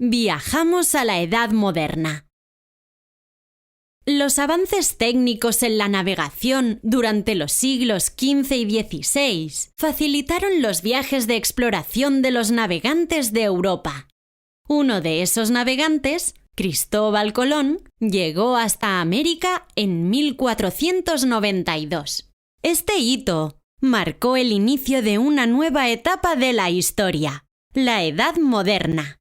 Viajamos a la Edad Moderna. Los avances técnicos en la navegación durante los siglos XV y XVI facilitaron los viajes de exploración de los navegantes de Europa. Uno de esos navegantes, Cristóbal Colón, llegó hasta América en 1492. Este hito marcó el inicio de una nueva etapa de la historia, la Edad Moderna.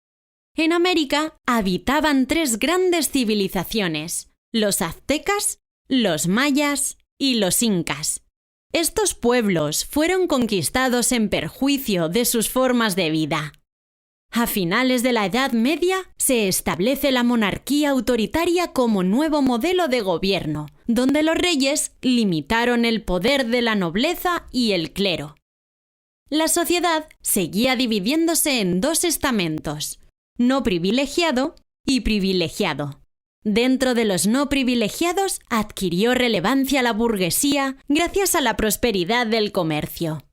En América habitaban tres grandes civilizaciones: los aztecas, los mayas y los incas. Estos pueblos fueron conquistados en perjuicio de sus formas de vida. A finales de la Edad Media se establece la monarquía autoritaria como nuevo modelo de gobierno, donde los reyes limitaron el poder de la nobleza y el clero. La sociedad seguía dividiéndose en dos estamentos: no privilegiado y privilegiado. Dentro de los no privilegiados adquirió relevancia la burguesía gracias a la prosperidad del comercio.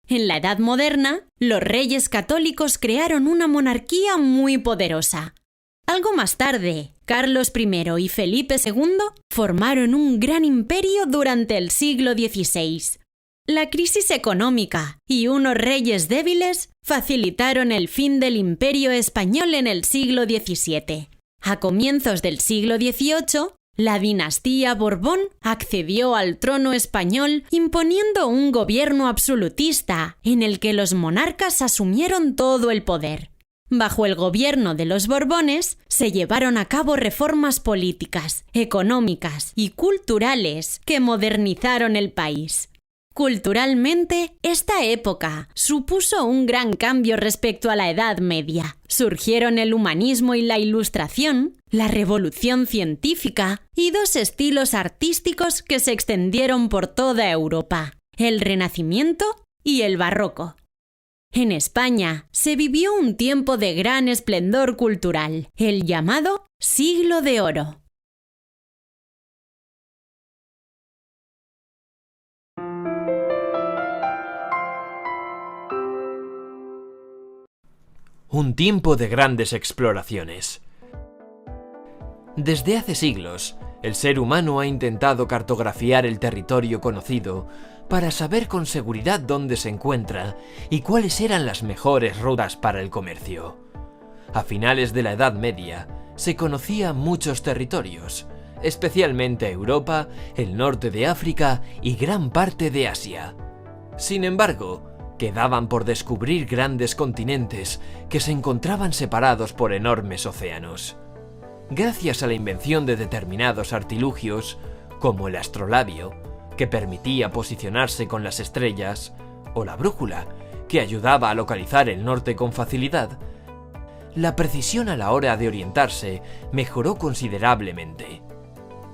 En la Edad Moderna, los reyes católicos crearon una monarquía muy poderosa. Algo más tarde, Carlos I y Felipe II formaron un gran imperio durante el siglo XVI. La crisis económica y unos reyes débiles facilitaron el fin del Imperio español en el siglo XVII. A comienzos del siglo XVIII, la dinastía Borbón accedió al trono español imponiendo un gobierno absolutista en el que los monarcas asumieron todo el poder. Bajo el gobierno de los Borbones se llevaron a cabo reformas políticas, económicas y culturales que modernizaron el país. Culturalmente, esta época supuso un gran cambio respecto a la Edad Media. Surgieron el humanismo y la Ilustración, la revolución científica y dos estilos artísticos que se extendieron por toda Europa: el Renacimiento y el Barroco. En España se vivió un tiempo de gran esplendor cultural, el llamado Siglo de Oro. Un tiempo de grandes exploraciones. Desde hace siglos, el ser humano ha intentado cartografiar el territorio conocido para saber con seguridad dónde se encuentra y cuáles eran las mejores rutas para el comercio. A finales de la Edad Media, se conocían muchos territorios, especialmente Europa, el norte de África y gran parte de Asia. Sin embargo, quedaban por descubrir grandes continentes que se encontraban separados por enormes océanos. Gracias a la invención de determinados artilugios, como el astrolabio, que permitía posicionarse con las estrellas, o la brújula, que ayudaba a localizar el norte con facilidad, la precisión a la hora de orientarse mejoró considerablemente.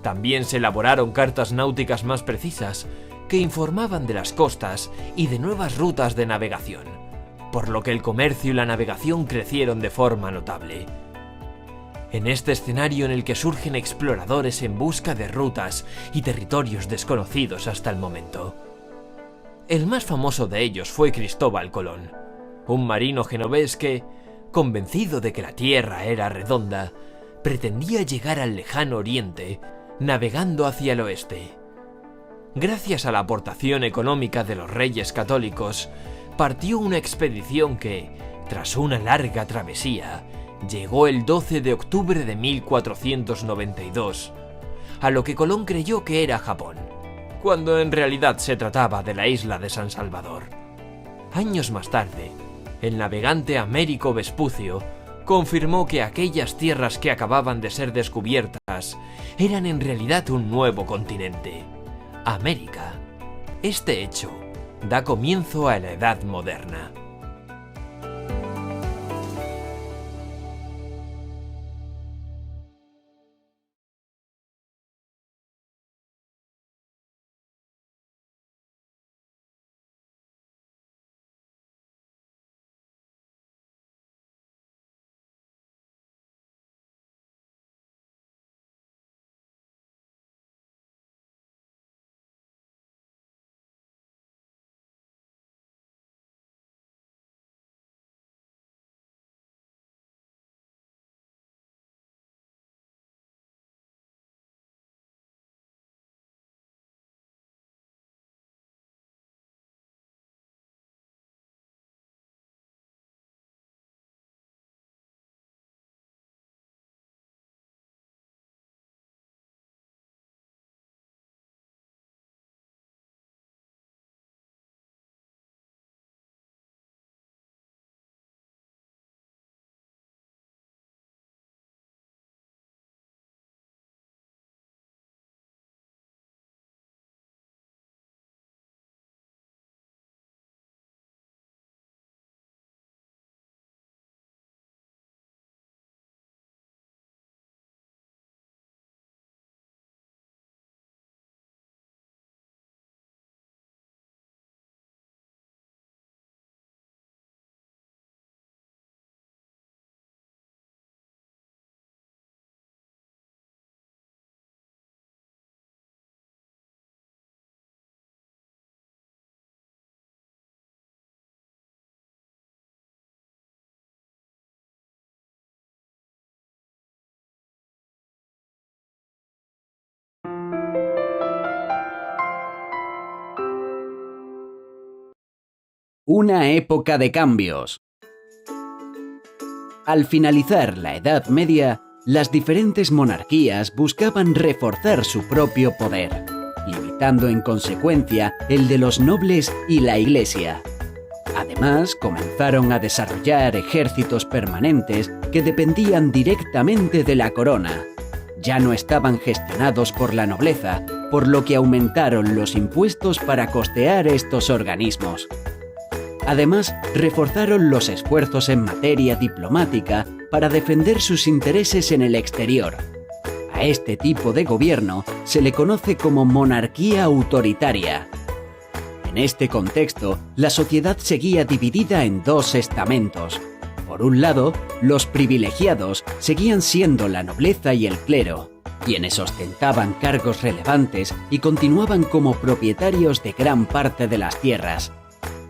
También se elaboraron cartas náuticas más precisas, que informaban de las costas y de nuevas rutas de navegación, por lo que el comercio y la navegación crecieron de forma notable. En este escenario en el que surgen exploradores en busca de rutas y territorios desconocidos hasta el momento. El más famoso de ellos fue Cristóbal Colón, un marino genovés que, convencido de que la Tierra era redonda, pretendía llegar al lejano oriente navegando hacia el oeste. Gracias a la aportación económica de los reyes católicos, partió una expedición que, tras una larga travesía, llegó el 12 de octubre de 1492, a lo que Colón creyó que era Japón, cuando en realidad se trataba de la isla de San Salvador. Años más tarde, el navegante Américo Vespucio confirmó que aquellas tierras que acababan de ser descubiertas eran en realidad un nuevo continente: América. Este hecho da comienzo a la Edad Moderna. Una época de cambios. Al finalizar la Edad Media, las diferentes monarquías buscaban reforzar su propio poder, limitando en consecuencia el de los nobles y la Iglesia. Además, comenzaron a desarrollar ejércitos permanentes que dependían directamente de la corona. Ya no estaban gestionados por la nobleza, por lo que aumentaron los impuestos para costear estos organismos. Además, reforzaron los esfuerzos en materia diplomática para defender sus intereses en el exterior. A este tipo de gobierno se le conoce como monarquía autoritaria. En este contexto, la sociedad seguía dividida en dos estamentos. Por un lado, los privilegiados seguían siendo la nobleza y el clero, quienes ostentaban cargos relevantes y continuaban como propietarios de gran parte de las tierras.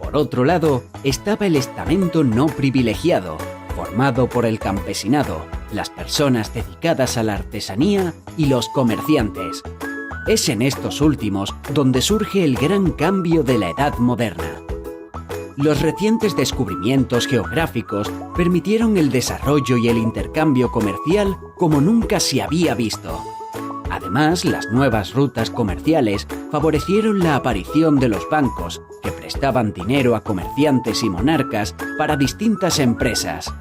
Por otro lado, estaba el estamento no privilegiado, formado por el campesinado, las personas dedicadas a la artesanía y los comerciantes. Es en estos últimos donde surge el gran cambio de la Edad Moderna. Los recientes descubrimientos geográficos permitieron el desarrollo y el intercambio comercial como nunca se había visto. Además, las nuevas rutas comerciales favorecieron la aparición de los bancos, que prestaban dinero a comerciantes y monarcas para distintas empresas.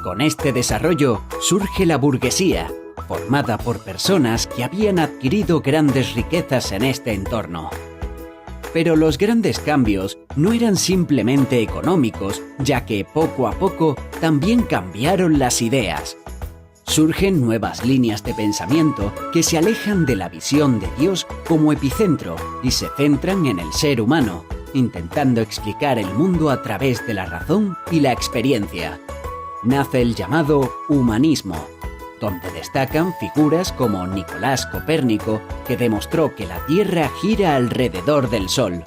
Con este desarrollo surge la burguesía, formada por personas que habían adquirido grandes riquezas en este entorno. Pero los grandes cambios no eran simplemente económicos, ya que poco a poco también cambiaron las ideas. Surgen nuevas líneas de pensamiento que se alejan de la visión de Dios como epicentro y se centran en el ser humano, intentando explicar el mundo a través de la razón y la experiencia. Nace el llamado humanismo, donde destacan figuras como Nicolás Copérnico, que demostró que la Tierra gira alrededor del Sol.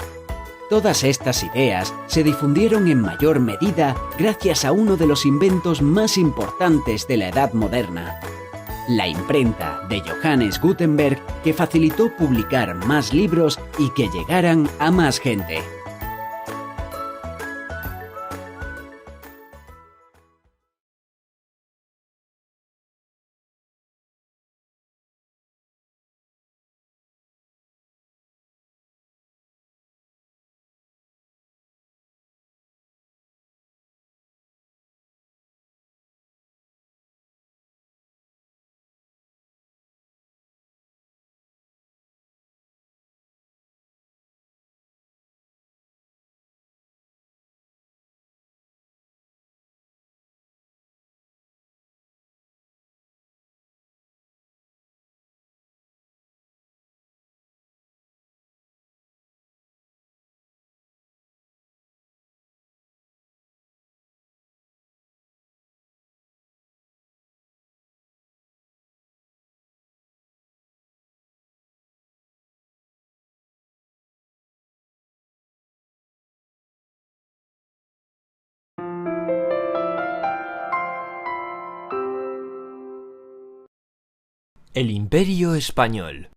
Todas estas ideas se difundieron en mayor medida gracias a uno de los inventos más importantes de la Edad Moderna, la imprenta de Johannes Gutenberg, que facilitó publicar más libros y que llegaran a más gente. El Imperio Español.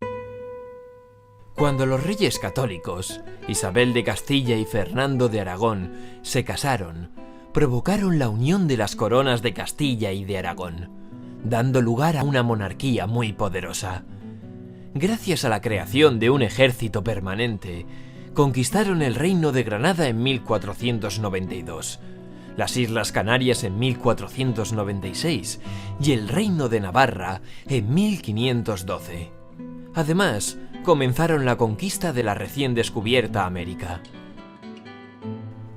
Cuando los reyes católicos, Isabel de Castilla y Fernando de Aragón, se casaron, provocaron la unión de las coronas de Castilla y de Aragón, dando lugar a una monarquía muy poderosa. Gracias a la creación de un ejército permanente, conquistaron el Reino de Granada en 1492, las Islas Canarias en 1496 y el Reino de Navarra en 1512. Además, comenzaron la conquista de la recién descubierta América.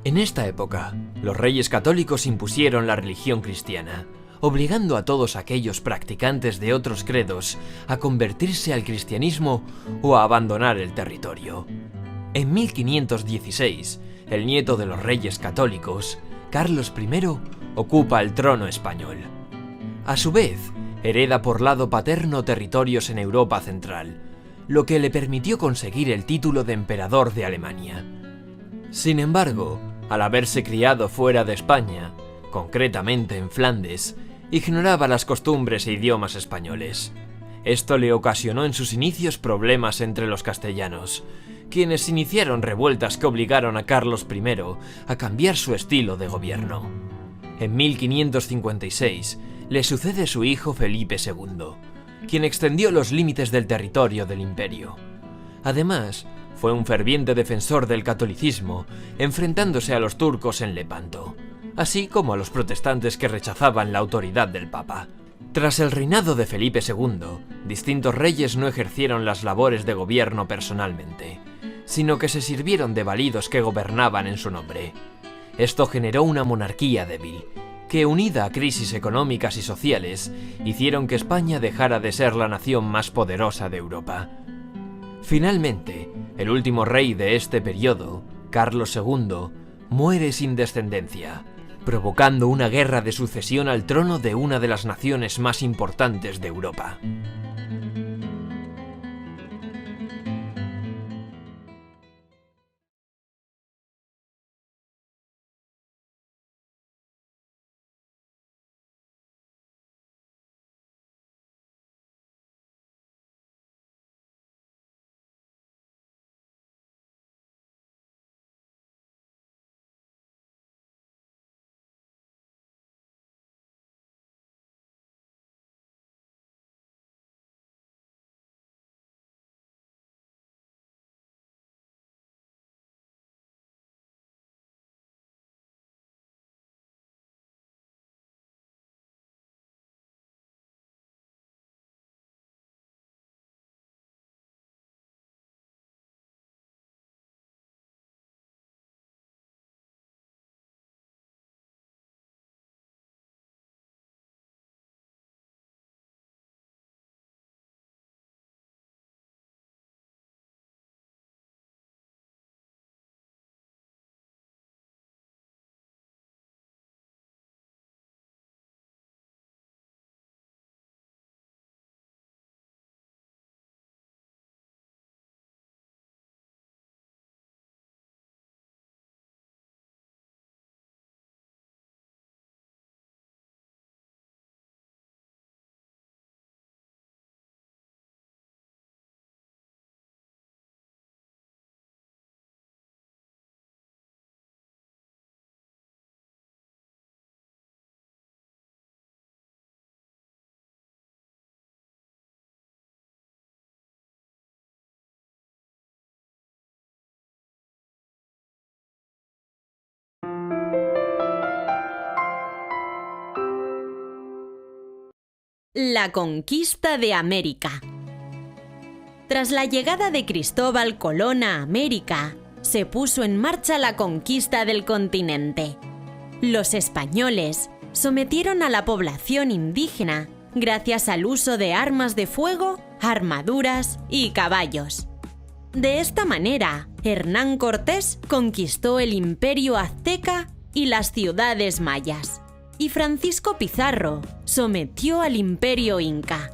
En esta época, los reyes católicos impusieron la religión cristiana, obligando a todos aquellos practicantes de otros credos a convertirse al cristianismo o a abandonar el territorio. En 1516, el nieto de los reyes católicos, Carlos I, ocupa el trono español. A su vez, hereda por lado paterno territorios en Europa central, lo que le permitió conseguir el título de emperador de Alemania. Sin embargo, al haberse criado fuera de España, concretamente en Flandes, ignoraba las costumbres e idiomas españoles. Esto le ocasionó en sus inicios problemas entre los castellanos, quienes iniciaron revueltas que obligaron a Carlos I a cambiar su estilo de gobierno. En 1556 le sucede su hijo Felipe II, quien extendió los límites del territorio del imperio. Además, fue un ferviente defensor del catolicismo, enfrentándose a los turcos en Lepanto, así como a los protestantes que rechazaban la autoridad del Papa. Tras el reinado de Felipe II, distintos reyes no ejercieron las labores de gobierno personalmente, sino que se sirvieron de validos que gobernaban en su nombre. Esto generó una monarquía débil, que, unida a crisis económicas y sociales, hicieron que España dejara de ser la nación más poderosa de Europa. Finalmente, el último rey de este periodo, Carlos II, muere sin descendencia, provocando una guerra de sucesión al trono de una de las naciones más importantes de Europa. La conquista de América. Tras la llegada de Cristóbal Colón a América, se puso en marcha la conquista del continente. Los españoles sometieron a la población indígena gracias al uso de armas de fuego, armaduras y caballos. De esta manera, Hernán Cortés conquistó el Imperio Azteca y las ciudades mayas, y Francisco Pizarro sometió al Imperio Inca.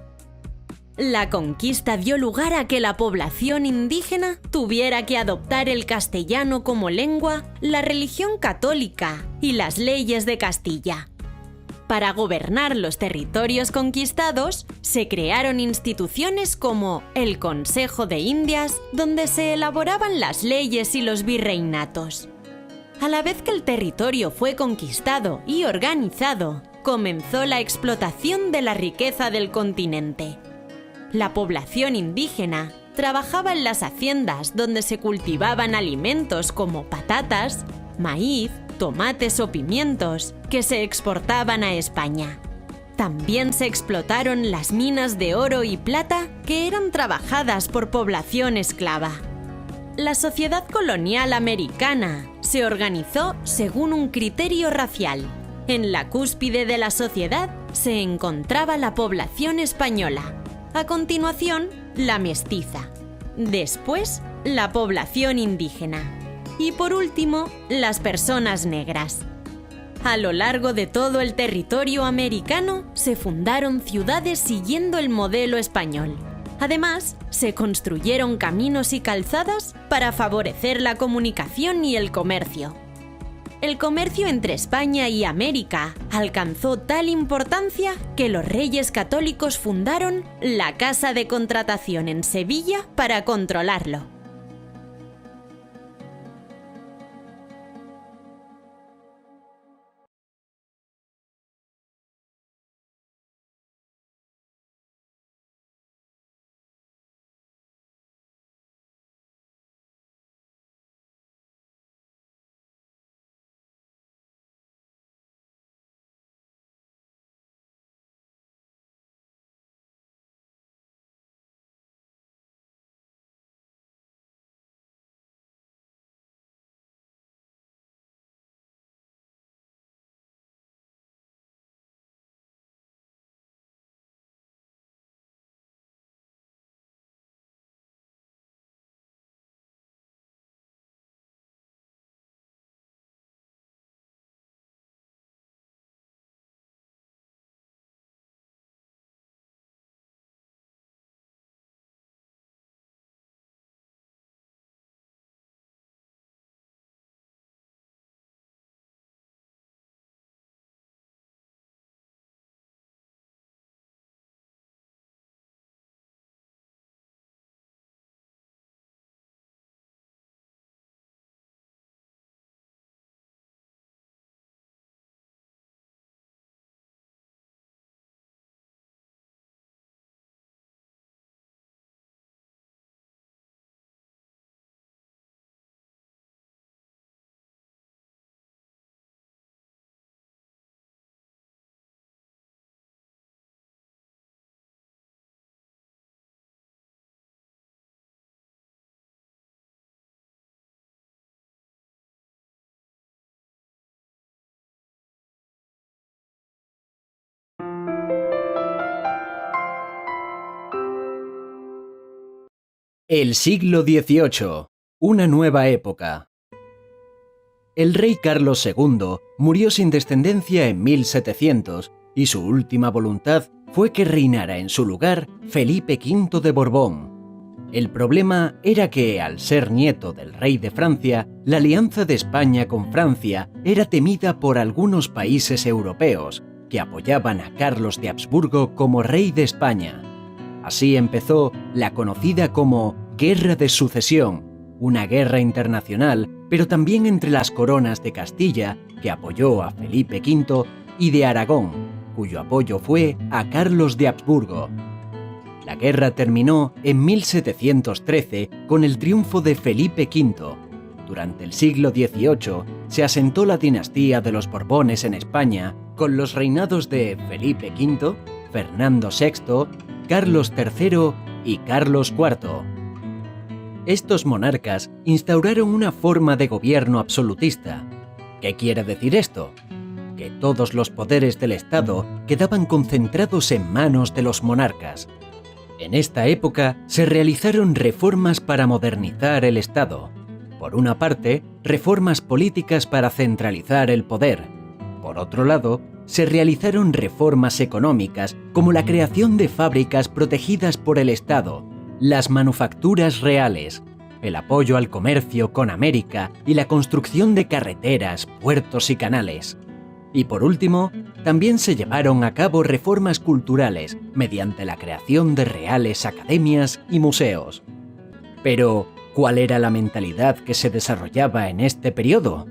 La conquista dio lugar a que la población indígena tuviera que adoptar el castellano como lengua, la religión católica y las leyes de Castilla. Para gobernar los territorios conquistados, se crearon instituciones como el Consejo de Indias, donde se elaboraban las leyes y los virreinatos. A la vez que el territorio fue conquistado y organizado, comenzó la explotación de la riqueza del continente. La población indígena trabajaba en las haciendas donde se cultivaban alimentos como patatas, maíz, tomates o pimientos que se exportaban a España. También se explotaron las minas de oro y plata que eran trabajadas por población esclava. La sociedad colonial americana se organizó según un criterio racial. En la cúspide de la sociedad se encontraba la población española. A continuación, la mestiza. Después, la población indígena. Y por último, las personas negras. A lo largo de todo el territorio americano se fundaron ciudades siguiendo el modelo español. Además, se construyeron caminos y calzadas para favorecer la comunicación y el comercio. El comercio entre España y América alcanzó tal importancia que los reyes católicos fundaron la Casa de Contratación en Sevilla para controlarlo. El siglo XVIII. Una nueva época. El rey Carlos II murió sin descendencia en 1700 y su última voluntad fue que reinara en su lugar Felipe V de Borbón. El problema era que, al ser nieto del rey de Francia, la alianza de España con Francia era temida por algunos países europeos que apoyaban a Carlos de Habsburgo como rey de España. Así empezó la conocida como Guerra de Sucesión, una guerra internacional, pero también entre las coronas de Castilla, que apoyó a Felipe V, y de Aragón, cuyo apoyo fue a Carlos de Habsburgo. La guerra terminó en 1713 con el triunfo de Felipe V. Durante el siglo XVIII se asentó la dinastía de los Borbones en España, con los reinados de Felipe V, Fernando VI, Carlos III y Carlos IV. Estos monarcas instauraron una forma de gobierno absolutista. ¿Qué quiere decir esto? Que todos los poderes del Estado quedaban concentrados en manos de los monarcas. En esta época se realizaron reformas para modernizar el Estado. Por una parte, reformas políticas para centralizar el poder. Por otro lado, se realizaron reformas económicas como la creación de fábricas protegidas por el Estado, las manufacturas reales, el apoyo al comercio con América y la construcción de carreteras, puertos y canales. Y por último, también se llevaron a cabo reformas culturales mediante la creación de reales academias y museos. Pero, ¿cuál era la mentalidad que se desarrollaba en este periodo?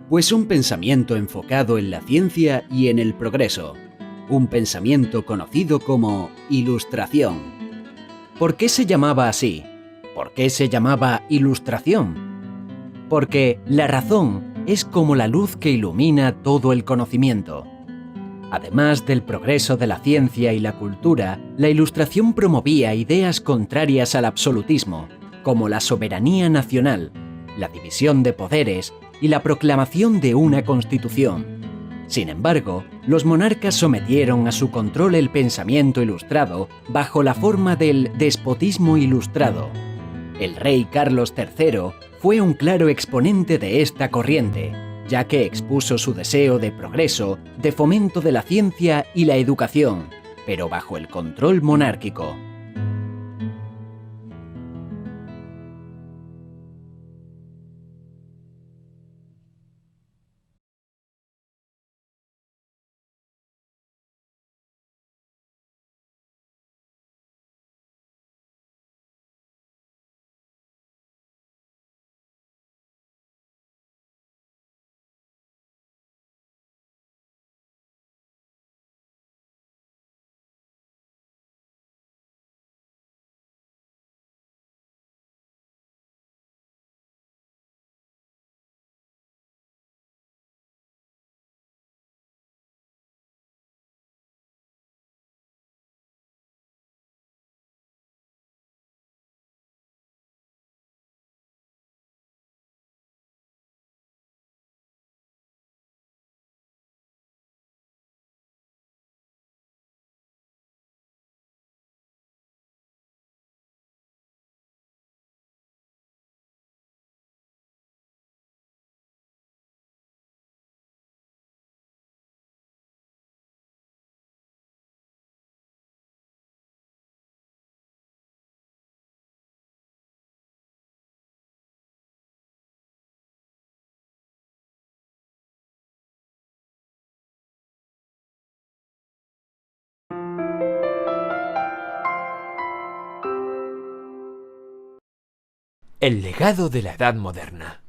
Pues un pensamiento enfocado en la ciencia y en el progreso. Un pensamiento conocido como Ilustración. ¿Por qué se llamaba así? ¿Por qué se llamaba Ilustración? Porque la razón es como la luz que ilumina todo el conocimiento. Además del progreso de la ciencia y la cultura, la Ilustración promovía ideas contrarias al absolutismo, como la soberanía nacional, la división de poderes y la proclamación de una constitución. Sin embargo, los monarcas sometieron a su control el pensamiento ilustrado bajo la forma del despotismo ilustrado. El rey Carlos III fue un claro exponente de esta corriente, ya que expuso su deseo de progreso, de fomento de la ciencia y la educación, pero bajo el control monárquico. El legado de la Edad Moderna.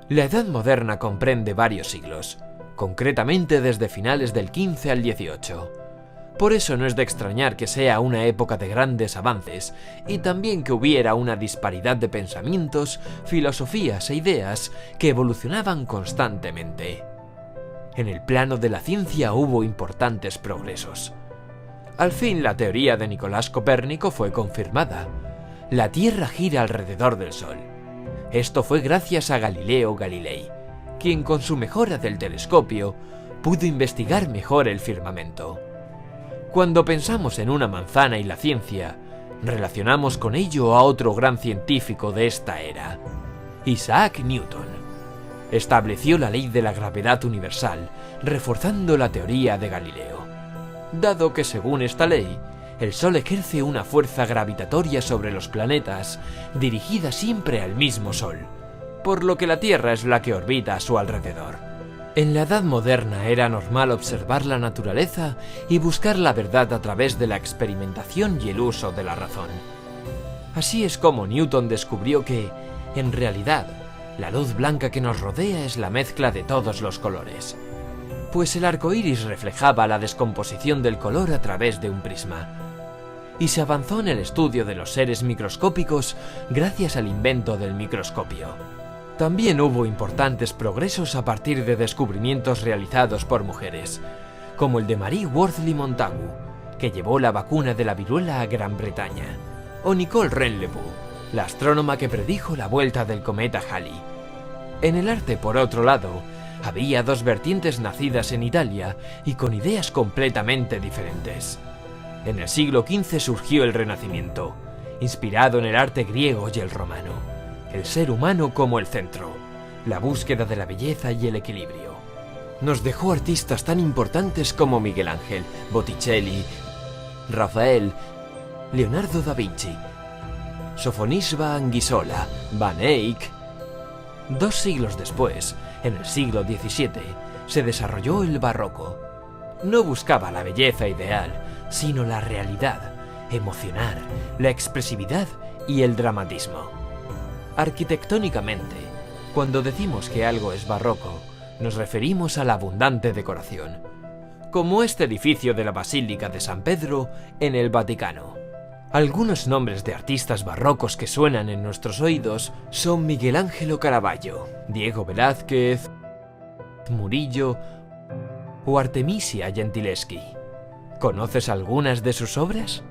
La Edad Moderna comprende varios siglos, concretamente desde finales del XV al XVIII. Por eso no es de extrañar que sea una época de grandes avances y también que hubiera una disparidad de pensamientos, filosofías e ideas que evolucionaban constantemente. En el plano de la ciencia hubo importantes progresos. Al fin la teoría de Nicolás Copérnico fue confirmada. La Tierra gira alrededor del Sol. Esto fue gracias a Galileo Galilei, quien con su mejora del telescopio pudo investigar mejor el firmamento. Cuando pensamos en una manzana y la ciencia, Relacionamos con ello a otro gran científico de esta era, Isaac Newton. Estableció la ley de la gravedad universal, reforzando la teoría de Galileo, dado que según esta ley, el Sol ejerce una fuerza gravitatoria sobre los planetas, dirigida siempre al mismo Sol, por lo que la Tierra es la que orbita a su alrededor. En la Edad Moderna era normal observar la naturaleza y buscar la verdad a través de la experimentación y el uso de la razón. Así es como Newton descubrió que, en realidad, la luz blanca que nos rodea es la mezcla de todos los colores, pues el arco iris reflejaba la descomposición del color a través de un prisma. Y se avanzó en el estudio de los seres microscópicos gracias al invento del microscopio. También hubo importantes progresos a partir de descubrimientos realizados por mujeres, como el de Marie Wortley Montagu, que llevó la vacuna de la viruela a Gran Bretaña, o Nicole Renlebu, la astrónoma que predijo la vuelta del cometa Halley. En el arte, por otro lado, había dos vertientes nacidas en Italia y con ideas completamente diferentes. En el siglo XV surgió el Renacimiento, inspirado en el arte griego y el romano. El ser humano como el centro, la búsqueda de la belleza y el equilibrio. Nos dejó artistas tan importantes como Miguel Ángel, Botticelli, Rafael, Leonardo da Vinci, Sofonisba Anguissola, Van Eyck. 2 siglos después, en el siglo XVII, se desarrolló el barroco. No buscaba la belleza ideal, sino la realidad, emocionar, la expresividad y el dramatismo. Arquitectónicamente, cuando decimos que algo es barroco, nos referimos a la abundante decoración, como este edificio de la Basílica de San Pedro en el Vaticano. Algunos nombres de artistas barrocos que suenan en nuestros oídos son Miguel Ángel Caravaggio, Diego Velázquez, Murillo o Artemisia Gentileschi. ¿Conoces algunas de sus obras?